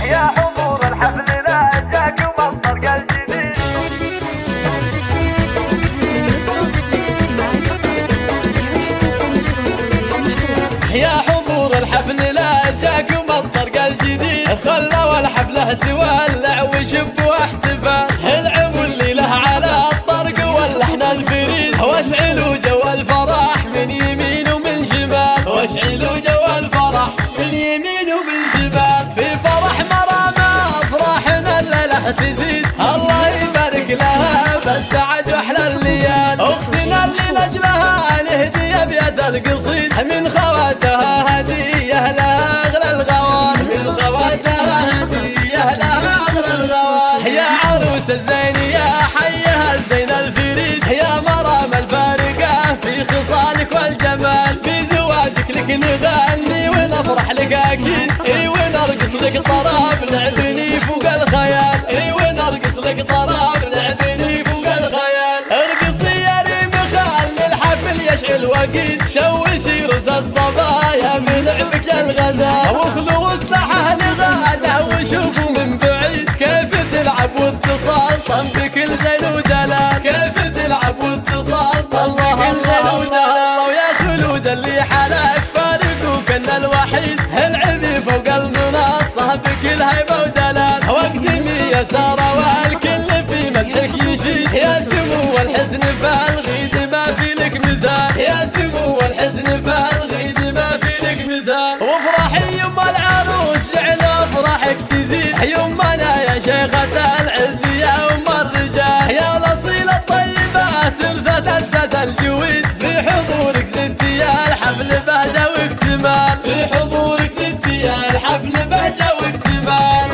يا حضور الحفل لا جاك منطق الجديد. يا حضور الحفل لا جاك منطق الجديد، خلوا الحفلة تولع وشب واحتفال، العبوا الليلة على الطرق واللحن الفريد، واشعلوا جو الفرح من يمين ومن شمال، واشعلوا جو الفرح من يمين ومن شمال، في فرح مرامى افراحنا الليلة تزيد، الله يبارك لها بالسعد واحلى الليال، اختنا اللي لاجلها نهدي ابيات القصيد، من خواتها هديه لها اغلى الغوان، من خواتها هديه لها اغلى الغوان، يا عروس الزين يا حيها الزين الفريد، يا مرام الفارقه في خصالك والجمال، في زواجك لك نغني ونفرح لك اكيد، اي ونرقص لك طراب لعبني فوق الخيال، اي ونرقص لك طراب لعبني فوق الخيال، ارقصي يا ريم خلي الحفل يشعل وقيد، شوشي رؤوس الصبايا من لعبك الغزال، واخلوا الساحه لغاده وشوفوا من بعيد، كيف تلعب واتصال طنبك الزين ودلال، كيف تلعب واتصال طنبك الزين ودلال، ويا خلود اللي حلاك فارقوك ان الوحيد، العبي فوق المنصه بكل هيبه ودلال، واقدمي يا ساره والكل في مدحك يشيش، يا سمو الحسن فالغيد ما في لك مثال، يا سمو الحسن فالغيد ما في لك مثال، وافرحي يما العروس جعل افراحك تزيد، يمنا يا شيخة العز يا ام الرجال، يا الاصيلة الطيبة ترثت اساس الجويد، في حضورك زدتي يا الحفل بهجة واكتمال، في حضورك زدتي يا الحفل بهجة واكتمال.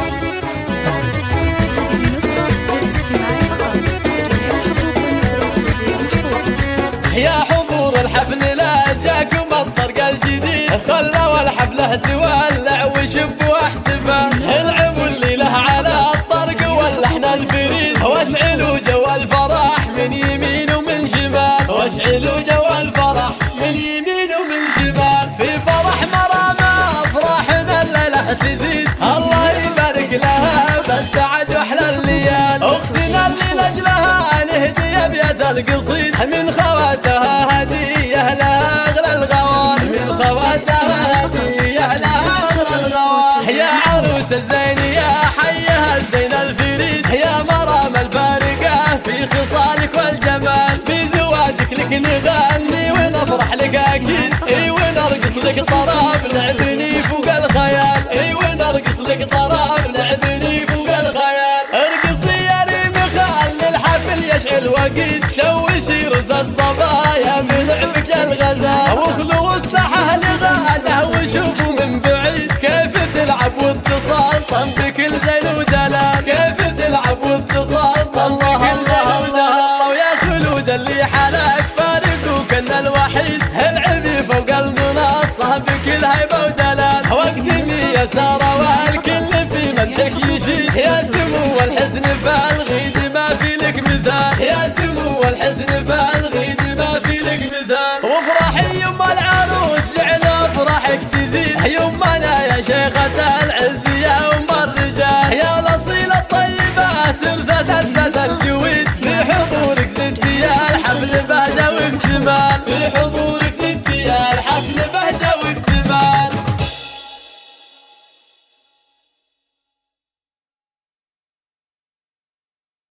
يا حضور الحفل لا جاك منطق الجديد، خلوا الحفلة تولع وشب واحتفال، العبوا الليلة على الطرق واللحن الفريد، واشعلوا جو الفرح من يمين ومن شمال، واشعلوا جو الفرح من يمين ومن شمال، في فرح مرامى افراحنا الليلة تزيد، الله يبارك لها بالسعد واحلى الليال، اختنا اللي لاجلها نهدي ابيات القصيد، من خواتها هديه لها اغلى الغوان، من خواتها هديه لها اغلى الغوان، يا عروس الزين يا حيها الزين الفريد، يا مرام الفارقه في خصالك والجمال، في زواجك لك نغني ونفرح لك اكيد، اي ونرقص لك طراب لعبني فوق الخيال، اي ونرقص لك طراب لعبني فوق الخيال، ارقصي يا ريم خلي الحفل يشعل وقيد، شوشي رؤوس الصبايا من لعبك الغزال، واخلوا الساحه لغاده وشوفوا من بعيد، كيف تلعب واتصال طنبك الزين ودلال، كيف تلعب واتصال طنبك الزين ودلال، ويا خلود اللي حلاك فارقوك ان الوحيد، العبي فوق المنصه بكل هيبه ودلال، واقدمي يا ساره والكل في مدحك يشيش، يا سمو الحسن فالغيد ما في لك مثال، يا سمو الحسن فالغيد ما في لك مثال، وافرحي يما العروس جعل افراحك تزيد، يمنا يا شيخة العز يا ام الرجال، يا الاصيلة الطيبة ترثت اساس الجويد، في حضورك زدتي يا الحفل بهجة واكتمال، في حضورك